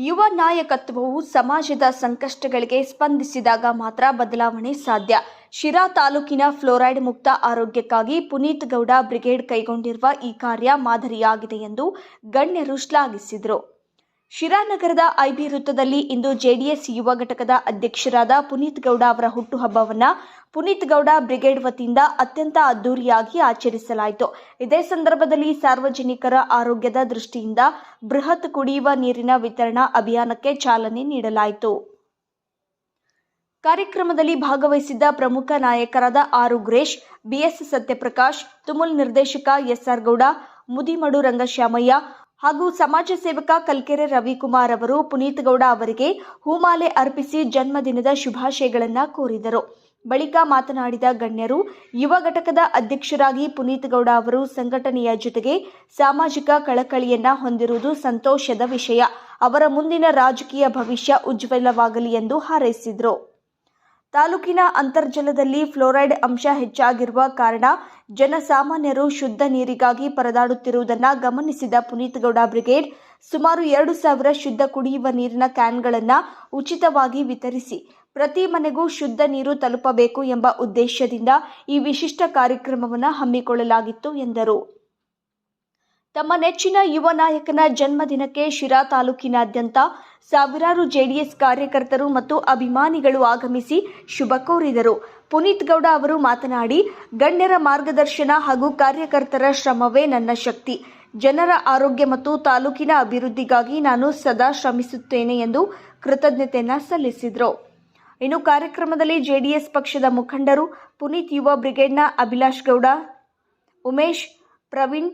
ಯುವ ನಾಯಕತ್ವವು ಸಮಾಜದ ಸಂಕಷ್ಟಗಳಿಗೆ ಸ್ಪಂದಿಸಿದಾಗ ಮಾತ್ರ ಬದಲಾವಣೆ ಸಾಧ್ಯ. ಶಿರಾ ತಾಲೂಕಿನ ಫ್ಲೋರೈಡ್ ಮುಕ್ತ ಆರೋಗ್ಯಕ್ಕಾಗಿ ಪುನೀತ್ ಗೌಡ ಬ್ರಿಗೇಡ್ ಕೈಗೊಂಡಿರುವ ಈ ಕಾರ್ಯ ಮಾದರಿಯಾಗಿದೆ ಎಂದು ಗಣ್ಯರು ಶ್ಲಾಘಿಸಿದರು. ಶಿರಾ ನಗರದ ಐಬಿ ವೃತ್ತದಲ್ಲಿ ಇಂದು ಜೆಡಿಎಸ್ ಯುವ ಘಟಕದ ಅಧ್ಯಕ್ಷರಾದ ಪುನೀತ್ ಗೌಡ ಅವರ ಹುಟ್ಟುಹಬ್ಬವನ್ನು ಪುನೀತ್ ಗೌಡ ಬ್ರಿಗೇಡ್ ವತಿಯಿಂದ ಅತ್ಯಂತ ಅದ್ದೂರಿಯಾಗಿ ಆಚರಿಸಲಾಯಿತು. ಇದೇ ಸಂದರ್ಭದಲ್ಲಿ ಸಾರ್ವಜನಿಕರ ಆರೋಗ್ಯದ ದೃಷ್ಟಿಯಿಂದ ಬೃಹತ್ ಕುಡಿಯುವ ನೀರಿನ ವಿತರಣಾ ಅಭಿಯಾನಕ್ಕೆ ಚಾಲನೆ ನೀಡಲಾಯಿತು. ಕಾರ್ಯಕ್ರಮದಲ್ಲಿ ಭಾಗವಹಿಸಿದ್ದ ಪ್ರಮುಖ ನಾಯಕರಾದ ಆರ್ ಉಗ್ರೇಶ್, ಬಿಎಸ್ ಸತ್ಯಪ್ರಕಾಶ್, ತುಮುಲ್ ನಿರ್ದೇಶಕ ಎಸ್ಆರ್ ಗೌಡ, ಮುದಿಮಡು ರಂಗಶ್ಯಾಮಯ್ಯ ಹಾಗೂ ಸಮಾಜ ಸೇವಕ ಕಲ್ಕೆರೆ ರವಿಕುಮಾರ್ ಅವರು ಪುನೀತ್ ಗೌಡ ಅವರಿಗೆ ಹೂಮಾಲೆ ಅರ್ಪಿಸಿ ಜನ್ಮದಿನದ ಶುಭಾಶಯಗಳನ್ನು ಕೋರಿದರು. ಬಳಿಕ ಮಾತನಾಡಿದ ಗಣ್ಯರು, ಯುವ ಘಟಕದ ಅಧ್ಯಕ್ಷರಾಗಿ ಪುನೀತ್ ಗೌಡ ಅವರು ಸಂಘಟನೆಯ ಜೊತೆಗೆ ಸಾಮಾಜಿಕ ಕಳಕಳಿಯನ್ನ ಹೊಂದಿರುವುದು ಸಂತೋಷದ ವಿಷಯ. ಅವರ ಮುಂದಿನ ರಾಜಕೀಯ ಭವಿಷ್ಯ ಉಜ್ವಲವಾಗಲಿ ಎಂದು ಹಾರೈಸಿದರು. ತಾಲೂಕಿನ ಅಂತರ್ಜಲದಲ್ಲಿ ಫ್ಲೋರೈಡ್ ಅಂಶ ಹೆಚ್ಚಾಗಿರುವ ಕಾರಣ ಜನಸಾಮಾನ್ಯರು ಶುದ್ಧ ನೀರಿಗಾಗಿ ಪರದಾಡುತ್ತಿರುವುದನ್ನು ಗಮನಿಸಿದ ಪುನೀತ್ ಗೌಡ ಬ್ರಿಗೇಡ್ ಸುಮಾರು 2,000 ಶುದ್ಧ ಕುಡಿಯುವ ನೀರಿನ ಕ್ಯಾನ್ಗಳನ್ನು ಉಚಿತವಾಗಿ ವಿತರಿಸಿ ಪ್ರತಿ ಮನೆಗೂ ಶುದ್ಧ ನೀರು ತಲುಪಬೇಕು ಎಂಬ ಉದ್ದೇಶದಿಂದ ಈ ವಿಶಿಷ್ಟ ಕಾರ್ಯಕ್ರಮವನ್ನು ಹಮ್ಮಿಕೊಳ್ಳಲಾಗಿತ್ತು ಎಂದರು. ತಮ್ಮ ನೆಚ್ಚಿನ ಯುವ ನಾಯಕನ ಜನ್ಮದಿನಕ್ಕೆ ಶಿರಾ ತಾಲೂಕಿನಾದ್ಯಂತ ಸಾವಿರಾರು ಜೆಡಿಎಸ್ ಕಾರ್ಯಕರ್ತರು ಮತ್ತು ಅಭಿಮಾನಿಗಳು ಆಗಮಿಸಿ ಶುಭ ಕೋರಿದರು. ಪುನೀತ್ ಗೌಡ ಅವರು ಮಾತನಾಡಿ, ಗಣ್ಯರ ಮಾರ್ಗದರ್ಶನ ಹಾಗೂ ಕಾರ್ಯಕರ್ತರ ಶ್ರಮವೇ ನನ್ನ ಶಕ್ತಿ. ಜನರ ಆರೋಗ್ಯ ಮತ್ತು ತಾಲೂಕಿನ ಅಭಿವೃದ್ಧಿಗಾಗಿ ನಾನು ಸದಾ ಶ್ರಮಿಸುತ್ತೇನೆ ಎಂದು ಕೃತಜ್ಞತೆಯನ್ನು ಸಲ್ಲಿಸಿದರು. ಇನ್ನು ಕಾರ್ಯಕ್ರಮದಲ್ಲಿ ಜೆಡಿಎಸ್ ಪಕ್ಷದ ಮುಖಂಡರು, ಪುನೀತ್ ಯುವ ಬ್ರಿಗೇಡ್ನ ಅಭಿಲಾಷ್ ಗೌಡ, ಉಮೇಶ್, ಪ್ರವೀಣ್,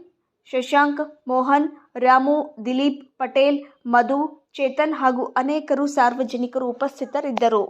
ಶಶಾಂಕ್, ಮೋಹನ್, ರಾಮು, ದಿಲೀಪ್, ಪಟೇಲ್, ಮಧು, ಚೇತನ್ ಹಾಗೂ ಅನೇಕರು ಸಾರ್ವಜನಿಕರು ಉಪಸ್ಥಿತರಿದ್ದರು.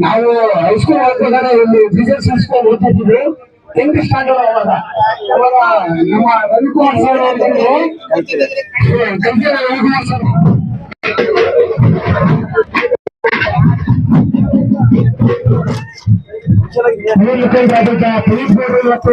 ನಾವು ಹೈಸ್ಕೂಲ್ ಓದ್ಬೇಕಾದ್ರೆ ಇಲ್ಲಿ ಬಿಸಿನೆಸ್ ಸ್ಕೂಲ್ ಓದ್ತಿದ್ವಿ. 10th ಸ್ಟ್ಯಾಂಡರ್ಡ್ ಅವಾಗ ನಮ್ಮ ರವಿಕುಮಾರ್ ಸರ್ ಪೊಲೀಸ್ ಇವತ್ತು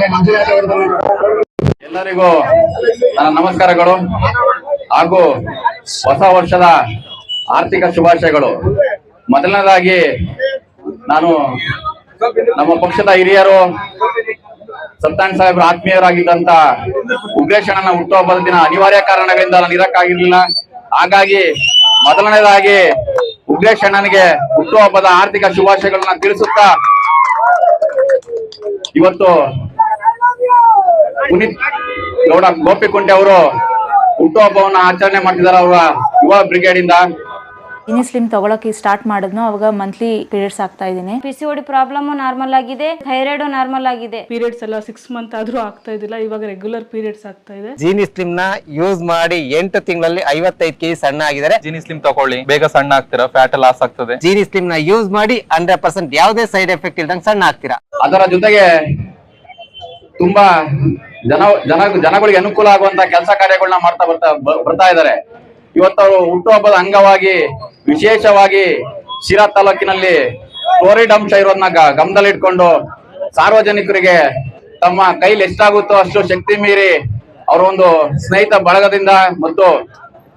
15ರಲ್ಲಿ ಎಲ್ಲರಿಗೂ ನನ್ನ ನಮಸ್ಕಾರಗಳು ಹಾಗೂ ಹೊಸ ವರ್ಷದ ಆರ್ಥಿಕ ಶುಭಾಶಯಗಳು. ಮೊದಲನೇದಾಗಿ ನಾನು ನಮ್ಮ ಪಕ್ಷದ ಹಿರಿಯರು ಸತ್ಯನಾರಾಯಣ ಸಾಹೇಬ್ರ ಆತ್ಮೀಯರಾಗಿದ್ದಂತ ಉಗ್ರೇಶ್ ಅಣ್ಣನ ಹುಟ್ಟುಹಬ್ಬದ ದಿನ ಅನಿವಾರ್ಯ ಕಾರಣಗಳಿಂದ ನಾನು ಇರಕ್ಕಾಗಿರ್ಲಿಲ್ಲ. ಹಾಗಾಗಿ ಮೊದಲನೇದಾಗಿ ಉಗ್ರೇಶ್ ಅಣ್ಣನಿಗೆ ಹುಟ್ಟುಹಬ್ಬದ ಆರ್ಥಿಕ ಶುಭಾಶಯಗಳನ್ನ ತಿಳಿಸುತ್ತಾ, ಇವತ್ತು ಪುನೀತ್ ಗೌಡ ಗೋಪಿಕುಂಟೆ ಅವರು ಹುಟ್ಟುಹಬ್ಬವನ್ನ ಆಚರಣೆ ಮಾಡ್ತಿದ್ದಾರೆ ಅವರ ಯುವ ಬ್ರಿಗೇಡ್ ಇಂದ. ಸ್ಲಿಮ್ ತಗೊಳಕ್ಕೆ ಸ್ಟಾರ್ಟ್ ಮಾಡಿದ್ನು ಅವಾಗ ಮಂತ್ಲಿ ಪೀರಿಯಡ್ಸ್ ಆಗ್ತಾ ಇದ್ದೀನಿ. PCOD ಪ್ರಾಬ್ಲಮ್ ನಾರ್ಮಲ್ ಆಗಿದೆ, ಥೈರಾಯ್ಡ್ ನಾರ್ಮಲ್ ಆಗಿದೆ. ಪೀರಿಯಡ್ಸ್ ಎಲ್ಲ 6 ಮಂತ್ ಆದ್ರೂ ಆಗ್ತಾ ಇದ್ದಿಲ್ಲ, ಇವಾಗ ರೆಗ್ಯುಲರ್ ಪೀರಿಯಡ್ಸ್ ಆಗ್ತಾ ಇದೆ. ಜೀನಿ ಸ್ಲಿಮ್ ನ ಯೂಸ್ ಮಾಡಿ 8 ತಿಂಗಳಲ್ಲಿ 55 kg ಸಣ್ಣ ಆಗಿದ್ದಾರೆ. ಜೀನಿ ಸ್ಲಿಮ್ ತಗೊಳ್ಳಿ, ಬೇಗ ಸಣ್ಣ ಆಗ್ತೀರಾ, ಫ್ಯಾಟ್ ಲಾಸ್ ಆಗ್ತದೆ. ಜೀನಿ ಸ್ಲಿಮ್ ನ ಯೂಸ್ ಮಾಡಿ 100% ಯಾವುದೇ ಸೈಡ್ ಎಫೆಕ್ಟ್ ಇಲ್ದಂಗೆ ಸಣ್ಣ ಆಗ್ತೀರಾ. ಅದರ ಜೊತೆಗೆ ತುಂಬಾ ಜನಗಳಿಗೆ ಅನುಕೂಲ ಆಗುವಂತ ಕೆಲಸ ಕಾರ್ಯಗಳನ್ನ ಮಾಡ್ತಾ ಬರ್ತಾ ಇದ್ದಾರೆ. ಇವತ್ತು ಅವರು ಹುಟ್ಟುಹಬ್ಬದ ಅಂಗವಾಗಿ ವಿಶೇಷವಾಗಿ ಶಿರಾ ತಾಲೂಕಿನಲ್ಲಿ ಕ್ಲೋರೈಡ್ ಅಂಶ ಇರೋದನ್ನ ಗಮನದಲ್ಲಿಟ್ಕೊಂಡು ಸಾರ್ವಜನಿಕರಿಗೆ ತಮ್ಮ ಕೈಲಿ ಎಷ್ಟಾಗುತ್ತೋ ಅಷ್ಟು ಶಕ್ತಿ ಮೀರಿ ಅವರ ಒಂದು ಸ್ನೇಹಿತ ಬಳಗದಿಂದ ಮತ್ತು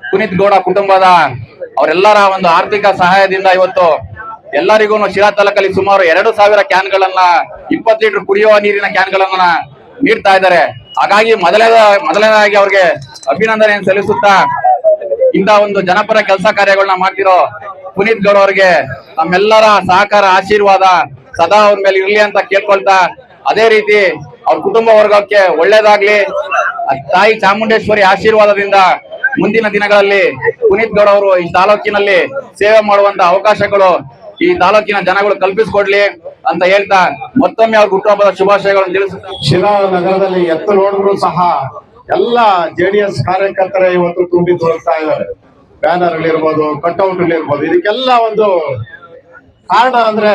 ಪುನೀತ್ ಗೌಡ ಕುಟುಂಬದ ಅವರೆಲ್ಲರ ಒಂದು ಆರ್ಥಿಕ ಸಹಾಯದಿಂದ ಇವತ್ತು ಎಲ್ಲರಿಗೂ ಶಿರಾ ತಾಲೂಕಲ್ಲಿ ಸುಮಾರು 2,000 ಕ್ಯಾನ್ಗಳನ್ನ 20 ಲೀಟರ್ ಕುಡಿಯುವ ನೀರಿನ ಕ್ಯಾನ್ಗಳನ್ನ ನೀಡ್ತಾ ಇದ್ದಾರೆ. ಹಾಗಾಗಿ ಮೊದಲನೇದಾಗಿ ಅವ್ರಿಗೆ ಅಭಿನಂದನೆಯನ್ನು ಸಲ್ಲಿಸುತ್ತಾ ಇಂಥ ಒಂದು ಜನಪರ ಕೆಲಸ ಕಾರ್ಯಗಳನ್ನ ಮಾಡ್ತಿರೋ ಪುನೀತ್ ಗೌಡ ಅವ್ರಿಗೆ ನಮ್ಮೆಲ್ಲರ ಸಹಕಾರ ಆಶೀರ್ವಾದ ಸದಾ ಅವ್ರ ಮೇಲೆ ಇರ್ಲಿ ಅಂತ ಕೇಳ್ಕೊಳ್ತಾ, ಅದೇ ರೀತಿ ಅವ್ರ ಕುಟುಂಬ ವರ್ಗಕ್ಕೆ ಒಳ್ಳೇದಾಗ್ಲಿ, ತಾಯಿ ಚಾಮುಂಡೇಶ್ವರಿ ಆಶೀರ್ವಾದದಿಂದ ಮುಂದಿನ ದಿನಗಳಲ್ಲಿ ಪುನೀತ್ ಗೌಡ ಅವರು ಈ ತಾಲೂಕಿನಲ್ಲಿ ಸೇವೆ ಮಾಡುವಂತ ಅವಕಾಶಗಳು ಈ ತಾಲೂಕಿನ ಜನಗಳು ಕಲ್ಪಿಸಿಕೊಡ್ಲಿ ಅಂತ ಹೇಳ್ತಾ ಮತ್ತೊಮ್ಮೆ ಅವ್ರ ಹುಟ್ಟುಹಬ್ಬದ ಶುಭಾಶಯಗಳನ್ನು ತಿಳಿಸುತ್ತಾ, ಶಿರಾ ನಗರದಲ್ಲಿ ಎತ್ತು ನೋಡಿದ್ರು ಸಹ ಎಲ್ಲ JDS ಕಾರ್ಯಕರ್ತರ ಇವತ್ತು ತುಂಬಿ ತೋರಿಸ್ತಾ ಇದ್ದಾರೆ. ಬ್ಯಾನರ್ಗಳಿರ್ಬೋದು, ಕಟ್ಔಟ್ಗಳಿರ್ಬೋದು. ಇದಕ್ಕೆಲ್ಲ ಒಂದು ಕಾರಣ ಅಂದ್ರೆ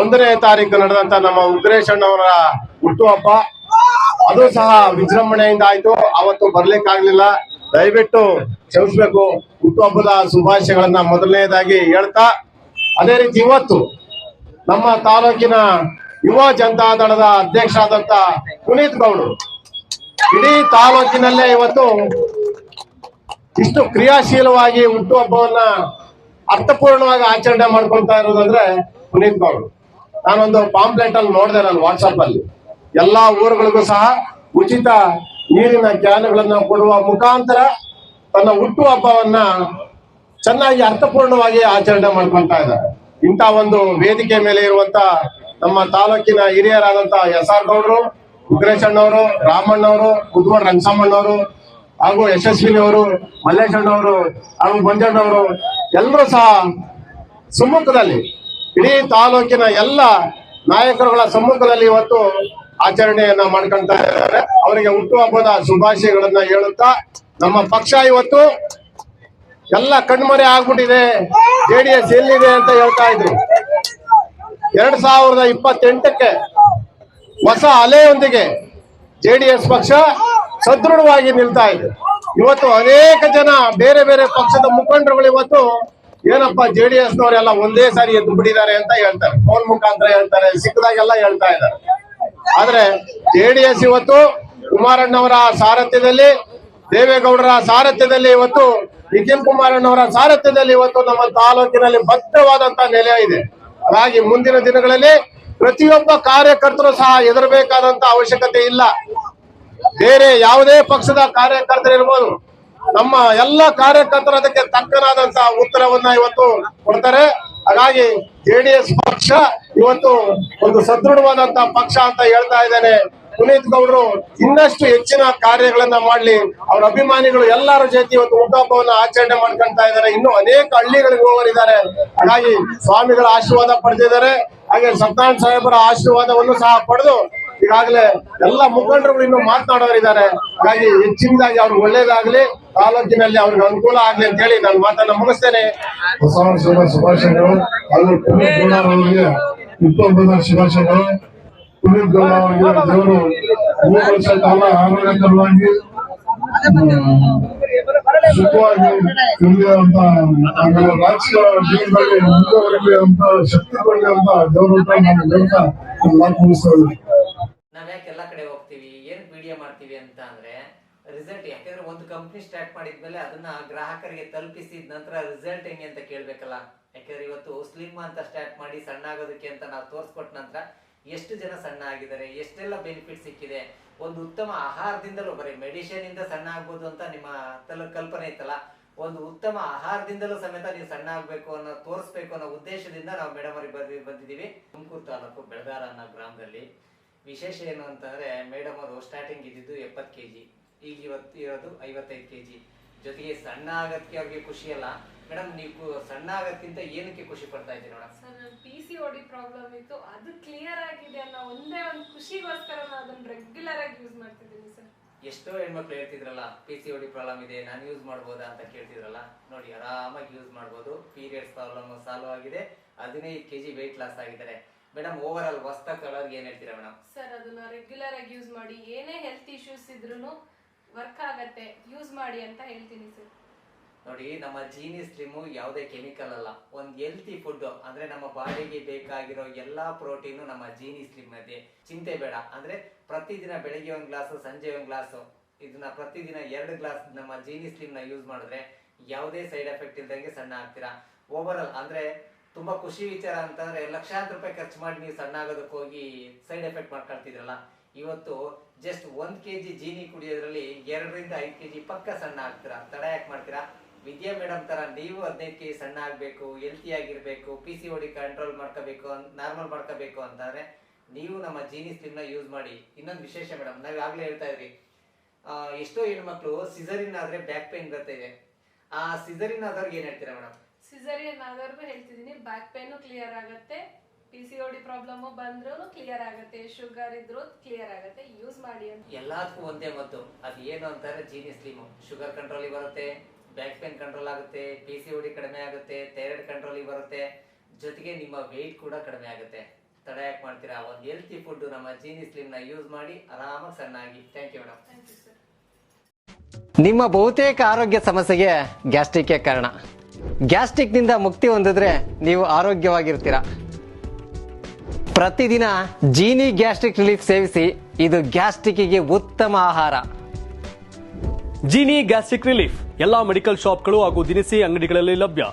1ನೇ ತಾರೀಕು ನಡೆದಂತ ನಮ್ಮ ಉಗ್ರೇಶ್ ಅಣ್ಣವರ ಹುಟ್ಟುಹಬ್ಬ. ಅದು ಸಹ ವಿಜೃಂಭಣೆಯಿಂದ ಆಯ್ತು. ಅವತ್ತು ಬರ್ಲಿಕ್ಕಾಗ್ಲಿಲ್ಲ, ದಯವಿಟ್ಟು ಕ್ಷಮಿಸ್ಬೇಕು. ಹುಟ್ಟುಹಬ್ಬದ ಶುಭಾಶಯಗಳನ್ನ ಮೊದಲನೇದಾಗಿ ಹೇಳ್ತಾ, ಅದೇ ರೀತಿ ಇವತ್ತು ನಮ್ಮ ತಾಲೂಕಿನ ಯುವ ಜನತಾ ದಳದ ಅಧ್ಯಕ್ಷರಾದಂತ ಪುನೀತ್ ಗೌಡರು ಇಡೀ ತಾಲೂಕಿನಲ್ಲೇ ಇವತ್ತು ಇಷ್ಟು ಕ್ರಿಯಾಶೀಲವಾಗಿ ಹುಟ್ಟುಹಬ್ಬವನ್ನ ಅರ್ಥಪೂರ್ಣವಾಗಿ ಆಚರಣೆ ಮಾಡ್ಕೊಳ್ತಾ ಇರೋದಂದ್ರೆ ಪುನೀತ್ ಗೌಡರು. ನಾನೊಂದು ಪಾಂಪ್ಲೆಟ್ ಅಲ್ಲಿ ನೋಡಿದೆ ನಾನು ವಾಟ್ಸಪ್ ಅಲ್ಲಿ, ಎಲ್ಲಾ ಊರುಗಳಿಗೂ ಸಹ ಉಚಿತ ನೀರಿನ ಕ್ಯಾನ್ಗಳನ್ನ ಕೊಡುವ ಮುಖಾಂತರ ತನ್ನ ಹುಟ್ಟುಹಬ್ಬವನ್ನ ಚೆನ್ನಾಗಿ ಅರ್ಥಪೂರ್ಣವಾಗಿ ಆಚರಣೆ ಮಾಡ್ಕೊಳ್ತಾ ಇದ್ದಾರೆ. ಇಂಥ ಒಂದು ವೇದಿಕೆ ಮೇಲೆ ಇರುವಂತ ನಮ್ಮ ತಾಲೂಕಿನ ಹಿರಿಯರಾದಂತ SR ಗೌಡರು, ಉಗ್ರೇಶ್ ಅಣ್ಣವರು, ರಾಮಣ್ಣವರು, ಮುದ್ವಾಡ್ ರಂಗಸಮ್ಮಣ್ಣವರು ಹಾಗೂ ಯಶಸ್ವಿನಿ ಅವರು, ಮಲ್ಲೇಶ್ ಅಣ್ಣವರು ಹಾಗೂ ಮಂಜಣ್ಣವರು ಎಲ್ಲರೂ ಸಹ ಸಮ್ಮುಖದಲ್ಲಿ ಇಡೀ ತಾಲೂಕಿನ ಎಲ್ಲ ನಾಯಕರುಗಳ ಸಮ್ಮುಖದಲ್ಲಿ ಇವತ್ತು ಆಚರಣೆಯನ್ನ ಮಾಡ್ಕೊಳ್ತಾ ಇದ್ದಾರೆ. ಅವರಿಗೆ ಹುಟ್ಟುಹಬ್ಬದ ಶುಭಾಶಯಗಳನ್ನ ಹೇಳುತ್ತಾ, ನಮ್ಮ ಪಕ್ಷ ಇವತ್ತು ಎಲ್ಲ ಕಣ್ಮರೆ ಆಗ್ಬಿಟ್ಟಿದೆ, JDS ಎಲ್ಲಿದೆ ಅಂತ ಹೇಳ್ತಾ ಇದ್ರು. 2028ಕ್ಕೆ ಹೊಸ ಅಲೆಯೊಂದಿಗೆ JDS ಪಕ್ಷ ಸದೃಢವಾಗಿ ನಿಲ್ತಾ ಇದೆ. ಇವತ್ತು ಅನೇಕ ಜನ ಬೇರೆ ಬೇರೆ ಪಕ್ಷದ ಮುಖಂಡರುಗಳು ಇವತ್ತು ಏನಪ್ಪ JDS ನವರೆಲ್ಲ ಒಂದೇ ಸಾರಿ ಎದ್ದು ಬಿಟ್ಟಿದ್ದಾರೆ ಅಂತ ಹೇಳ್ತಾರೆ, ಫೋನ್ ಮುಖಾಂತರ ಹೇಳ್ತಾರೆ, ಸಿಕ್ಕದಾಗೆಲ್ಲ ಹೇಳ್ತಾ ಇದ್ದಾರೆ. ಆದ್ರೆ JDS ಇವತ್ತು ಕುಮಾರಣ್ಣವರ ಸಾರಥ್ಯದಲ್ಲಿ, ದೇವೇಗೌಡರ ಸಾರಥ್ಯದಲ್ಲಿ, ಇವತ್ತು ನಿಖಿಲ್ ಕುಮಾರಣ್ಣವರ ಸಾರಥ್ಯದಲ್ಲಿ ಇವತ್ತು ನಮ್ಮ ತಾಲೂಕಿನಲ್ಲಿ ಭದ್ರವಾದಂತ ನೆಲೆ ಇದೆ. ಹಾಗಾಗಿ ಮುಂದಿನ ದಿನಗಳಲ್ಲಿ ಪ್ರತಿಯೊಬ್ಬ ಕಾರ್ಯಕರ್ತರು ಸಹ ಹೆದರಬೇಕಾದಂತ ಅವಶ್ಯಕತೆ ಇಲ್ಲ. ಬೇರೆ ಯಾವುದೇ ಪಕ್ಷದ ಕಾರ್ಯಕರ್ತರಿರ್ಬೋದು, ನಮ್ಮ ಎಲ್ಲ ಕಾರ್ಯಕರ್ತರು ಅದಕ್ಕೆ ತಕ್ಕನಾದಂತ ಉತ್ತರವನ್ನ ಇವತ್ತು ಕೊಡ್ತಾರೆ. ಹಾಗಾಗಿ JDS ಪಕ್ಷ ಇವತ್ತು ಒಂದು ಸದೃಢವಾದಂತ ಪಕ್ಷ ಅಂತ ಹೇಳ್ತಾ ಇದ್ದೇನೆ. ಪುನೀತ್ ಗೌಡರು ಇನ್ನಷ್ಟು ಹೆಚ್ಚಿನ ಕಾರ್ಯಗಳನ್ನ ಮಾಡ್ಲಿ, ಅವ್ರ ಅಭಿಮಾನಿಗಳು ಎಲ್ಲರ ಜೊತೆ ಇವತ್ತು ಹುಟ್ಟುಹಬ್ಬವನ್ನ ಆಚರಣೆ ಮಾಡ್ಕೊಂತಾ ಇದ್ದಾರೆ. ಇನ್ನು ಅನೇಕ ಹಳ್ಳಿಗಳಿಗೆ ಹೋಗಲಿದ್ದಾರೆ. ಹಾಗಾಗಿ ಸ್ವಾಮಿಗಳ ಆಶೀರ್ವಾದ ಪಡೆದಿದ್ದಾರೆ. ಹಾಗೆ ಸತ್ಯನಾರಾಯಣ ಸಾಹೇಬರ ಆಶೀರ್ವಾದವನ್ನು ಸಹ ಪಡೆದು ಈಗಾಗಲೇ ಎಲ್ಲ ಮುಖಂಡರು ಇನ್ನು ಮಾತನಾಡೋರಿದ್ದಾರೆ. ಹಾಗಾಗಿ ಹೆಚ್ಚಿನದಾಗಿ ಅವ್ರಿಗೆ ಒಳ್ಳೇದಾಗ್ಲಿ, ತಾಲೂಕಿನಲ್ಲಿ ಅವ್ರಿಗೆ ಅನುಕೂಲ ಆಗ್ಲಿ ಅಂತ ಹೇಳಿ ನಾನು ಮಾತನ್ನ ಮುಗಿಸ್ತೇನೆ. ಹೊಸ ವರ್ಷದ ಶುಭಾಶಯಗಳು. ಹಾಗೂ ಪುನೀತ್ ಗೌಡ ಅವರಿಗೆ ಹುಟ್ಟುಹಬ್ಬದ ಶುಭಾಶಯಗಳು. ಪುನೀತ್ ಗೌಡ ಅವರಿಗೆ ದೇವರು 3 ವರ್ಷ ಕಾಲ ಆರೋಗ್ಯಕರವಾಗಿ ಸುಖವಾಗಿ ಇರಲಿ ಅಂತ, ಆಮೇಲೆ ರಾಜಕೀಯ ಜೀವನದಲ್ಲಿ ಮುಂದುವರಲಿ ಅಂತ, ಶಕ್ತಿ ಕೊಡಲಿ ಅಂತ ದೇವರು ನಾನು ಹೇಳ್ತಾ ಮಾತು ಮುಗಿಸ್ತಾ ಇದ್ದೀನಿ. ನಾವ್ ಯಾಕೆ ಎಲ್ಲಾ ಕಡೆ ಹೋಗ್ತೀವಿ, ಏನ್ ವಿಡಿಯೋ ಮಾಡ್ತೀವಿ ಅಂತ ಅಂದ್ರೆ ರಿಸಲ್ಟ್. ಯಾಕಂದ್ರೆ ಒಂದು ಕಂಪ್ನಿ ಸ್ಟಾರ್ಟ್ ಮಾಡಿದ್ಮೇಲೆ ಅದನ್ನ ಗ್ರಾಹಕರಿಗೆ ತಲುಪಿಸಿದ ನಂತರ ರಿಸಲ್ಟ್ ಹೆಂಗೆ ಅಂತ ಕೇಳ್ಬೇಕಲ್ಲ. ಯಾಕಂದ್ರೆ ಇವತ್ತು ಸ್ಲಿಮ್ ಅಂತ ಸ್ಟಾರ್ಟ್ ಮಾಡಿ ಸಣ್ಣ ಆಗೋದಕ್ಕೆ ಅಂತ ನಾವು ತೋರ್ಸ್ಕೊಟ್ಟ ನಂತರ ಎಷ್ಟು ಜನ ಸಣ್ಣ ಆಗಿದ್ದಾರೆ, ಎಷ್ಟೆಲ್ಲ ಬೆನಿಫಿಟ್ ಸಿಕ್ಕಿದೆ. ಒಂದು ಉತ್ತಮ ಆಹಾರದಿಂದಲೂ, ಬರೀ ಮೆಡಿಸಿನ್ ಇಂದ ಸಣ್ಣ ಆಗ್ಬೋದು ಅಂತ ನಿಮ್ಮ ಕಲ್ಪನೆ ಇತ್ತಲ್ಲ, ಒಂದು ಉತ್ತಮ ಆಹಾರದಿಂದಲೂ ಸಮೇತ ನೀವು ಸಣ್ಣ ಆಗ್ಬೇಕು ಅನ್ನೋ ತೋರಿಸ್ಬೇಕು ಅನ್ನೋ ಉದ್ದೇಶದಿಂದ ನಾವು ಮೇಡಮ್ ಅವ್ರಿಗೆ ಬಂದಿದ್ದೀವಿ. ತುಮಕೂರು ತಾಲೂಕು ಬೆಳಗಾರ ಅನ್ನೋ ಗ್ರಾಮದಲ್ಲಿ. ವಿಶೇಷ ಏನು ಅಂತಂದ್ರೆ ಮೇಡಮ್ ಅವರು ಸ್ಟಾರ್ಟಿಂಗ್ ಇದ್ದಿದ್ದು 70 kg, ಈಗ ಇವತ್ತು ಇರೋದು 55 kg. ಜೊತೆಗೆ ಸಣ್ಣ ಆಗಕ್ಕೆ ಅವ್ರಿಗೆ ಖುಷಿ ಅಲ್ಲ ಮೇಡಮ್, ನೀವು ಸಣ್ಣ ಆಗೋದ್ಕಿಂತ ಏನಕ್ಕೆ ಖುಷಿ ಪಡ್ತಾ ಇದ್ದೀರಿ ಮೇಡಮ್? ಸರ್, ನನ್ನ PCOD ಪ್ರಾಬ್ಲಮ್ ಇತ್ತು, ಅದು ಕ್ಲಿಯರ್ ಆಗಿದೆ ಅನ್ನೋ ಒಂದೇ ಒಂದು ಖುಷಿಗೋಸ್ಕರ ನಾನು ಅದನ್ನ ರೆಗ್ಯುಲರ್ ಆಗಿ ಯೂಸ್ ಮಾಡ್ತಿದ್ದೀನಿ ಸರ್. ಎಷ್ಟೋ ಹೆಣ್ಮಕ್ಳು ಹೇಳ್ತಿದ್ರಲ್ಲ PCOD ಪ್ರಾಬ್ಲಮ್ ಇದೆ, ನಾನು ಯೂಸ್ ಮಾಡ್ಬೋದಾ ಅಂತ ಕೇಳ್ತಿದ್ರಲ್ಲ, ನೋಡಿ ಆರಾಮಾಗಿ ಯೂಸ್ ಮಾಡ್ಬೋದು. ಪೀರಿಯಡ್ಸ್ ಪ್ರಾಬ್ಲಮ್ ಸಾಲ್ವ್ ಆಗಿದೆ, 15 kg ವೆಯ್ಟ್ ಲಾಸ್ ಆಗಿದ್ದಾರೆ. ಮೇಡಮ್ ಓವರ್ ಆಲ್ ಹೊಸ್ದಾಗಿ ತೊಗೊಳೋರ್ಗೆ ಏನ್ ಹೇಳ್ತೀರಾ ಮೇಡಮ್? ಸರ್, ಅದನ್ನ ರೆಗ್ಯುಲರ್ ಆಗಿ ಯೂಸ್ ಮಾಡಿ, ಏನೇ ಹೆಲ್ತ್ ಇಶ್ಯೂಸ್ ಇದ್ರೂ ವರ್ಕ್ ಆಗತ್ತೆ, ಯೂಸ್ ಮಾಡಿ ಅಂತ ಹೇಳ್ತೀನಿ ಸರ್. ನೋಡಿ, ನಮ್ಮ ಜೀನಿ ಸ್ಲಿಮ್ ಯಾವುದೇ ಕೆಮಿಕಲ್ ಅಲ್ಲ, ಒಂದು ಹೆಲ್ತಿ ಫುಡ್. ಅಂದ್ರೆ ನಮ್ಮ ಬಾಡಿಗೆ ಬೇಕಾಗಿರೋ ಎಲ್ಲಾ ಪ್ರೋಟೀನು ನಮ್ಮ ಜೀನಿ ಸ್ಲಿಮ್ ಇದೆ. ಚಿಂತೆ ಬೇಡ. ಅಂದ್ರೆ ಪ್ರತಿದಿನ ಬೆಳಿಗ್ಗೆ 1 ಗ್ಲಾಸ್, ಸಂಜೆ 1 ಗ್ಲಾಸ್, ಇದನ್ನ ಪ್ರತಿದಿನ 2 ಗ್ಲಾಸ್ ನಮ್ಮ ಜೀನಿ ಸ್ಲಿಮ್ ನ ಯೂಸ್ ಮಾಡಿದ್ರೆ ಯಾವುದೇ ಸೈಡ್ ಎಫೆಕ್ಟ್ ಇಲ್ದಂಗೆ ಸಣ್ಣ ಆಗ್ತೀರಾ. ಓವರ್ ಆಲ್ ಅಂದ್ರೆ ತುಂಬಾ ಖುಷಿ ವಿಚಾರ ಅಂತಂದ್ರೆ ಲಕ್ಷಾಂತರ ರೂಪಾಯಿ ಖರ್ಚು ಮಾಡಿ ನೀವು ಸಣ್ಣ ಆಗೋದಕ್ಕೆ ಹೋಗಿ ಸೈಡ್ ಎಫೆಕ್ಟ್ ಮಾಡ್ಕೊಳ್ತಿದ್ರಲ್ಲ, ಇವತ್ತು ಜಸ್ಟ್ 1 kg ಜೀನಿ ಕುಡಿಯೋದ್ರಲ್ಲಿ 2 ರಿಂದ 5 kg ಪಕ್ಕ ಸಣ್ಣ ಆಗ್ತೀರಾ. ತಡ ಯಾಕೆ ಮಾಡ್ತೀರಾ? ವಿದ್ಯಾ ಮೇಡಮ್ ತರ ನೀವು 15 kg ಸಣ್ಣ ಆಗ್ಬೇಕು, ಹೆಲ್ತಿ ಆಗಿರ್ಬೇಕು, PCOD ಕಂಟ್ರೋಲ್ ಮಾಡ್ಕೋಬೇಕು, ನಾರ್ಮಲ್ ಮಾಡ್ಕೋಬೇಕು ಅಂತಂದ್ರೆ ನೀವು ನಮ್ಮ ಜೀನಿ ಸ್ಲಿಮ್ ನ ಯೂಸ್ ಮಾಡಿ. ಇನ್ನೊಂದು ವಿಶೇಷ ಮೇಡಮ್, ನಾವ್ ಆಗ್ಲೇ ಹೇಳ್ತಾ ಇದ್ರಿ, ಎಷ್ಟೋ ಹೆಣ್ಮಕ್ಳು ಸಿಸರಿನ್ ಆದ್ರೆ ಬ್ಯಾಕ್ ಪೇನ್ ಬರ್ತಾ ಇದೆ. ಆ ಸಿಸರಿನ್ ಆದವ್ರಿಗೆ ಏನ್ ಹೇಳ್ತೀರಾ ಮೇಡಮ್? ಸಿಸರಿಯನ್ ಆದವ್ರಿಗೂ ಹೇಳ್ತಿದೀನಿ, ಬ್ಯಾಕ್ ಪೇನ್ ಕ್ಲಿಯರ್ ಆಗತ್ತೆ, PCOD ಪ್ರಾಬ್ಲಮ್ ಬಂದ್ರೂ ಕ್ಲಿಯರ್ ಆಗತ್ತೆ, ಶುಗರ್ ಇದ್ರೂ ಕ್ಲಿಯರ್ ಆಗತ್ತೆ, ಯೂಸ್ ಮಾಡಿ ಅಂತ. ಎಲ್ಲದಕ್ಕೂ ಒಂದೇ ಮದ್ದು, ಅದು ಏನು ಅಂತಾರೆ ಜೀನಿ ಸ್ಲಿಮ್. ಶುಗರ್ ಕಂಟ್ರೋಲ್ ಬರುತ್ತೆ, ಬ್ಯಾಕ್ ಪೇನ್ ಕಂಟ್ರೋಲ್ ಆಗುತ್ತೆ, PCOD ಕಡಿಮೆ ಆಗುತ್ತೆ, ಥೈರಾಯ್ಡ್ ಕಂಟ್ರೋಲ್ ಬರುತ್ತೆ, ಜೊತೆಗೆ ನಿಮ್ಮ ವೆಯ್ಟ್ ಕೂಡ ಕಡಿಮೆ ಆಗುತ್ತೆ. ತಡ ಯಾಕೆ ಮಾಡ್ತೀರಾ? ಒಂದು ಹೆಲ್ತಿ ಫುಡ್ ನಮ್ಮ ಜೀನಿ ಸ್ಲಿಮ್ ನ ಯೂಸ್ ಮಾಡಿ ಆರಾಮಾಗಿ ಸಣ್ಣ ಆಗಿ. Thank you madam. Thank you sir. ನಿಮ್ಮ ಬಹುತೇಕ ಆರೋಗ್ಯ ಸಮಸ್ಯೆಗೆ ಗ್ಯಾಸ್ಟ್ರಿಕ್ ಕಾರಣ. ಗ್ಯಾಸ್ಟ್ರಿಕ್ ನಿಂದ ಮುಕ್ತಿ ಹೊಂದಿದ್ರೆ ನೀವು ಆರೋಗ್ಯವಾಗಿರ್ತೀರಾ. ಪ್ರತಿದಿನ ಜೀನಿ ಗ್ಯಾಸ್ಟ್ರಿಕ್ ರಿಲೀಫ್ ಸೇವಿಸಿ, ಇದು ಗ್ಯಾಸ್ಟ್ರಿಕ್ಗೆ ಉತ್ತಮ ಆಹಾರ. ಜೀನಿ ಗ್ಯಾಸ್ಟ್ರಿಕ್ ರಿಲೀಫ್ ಎಲ್ಲಾ ಮೆಡಿಕಲ್ ಶಾಪ್ಗಳು ಹಾಗೂ ದಿನಸಿ ಅಂಗಡಿಗಳಲ್ಲಿ ಲಭ್ಯ.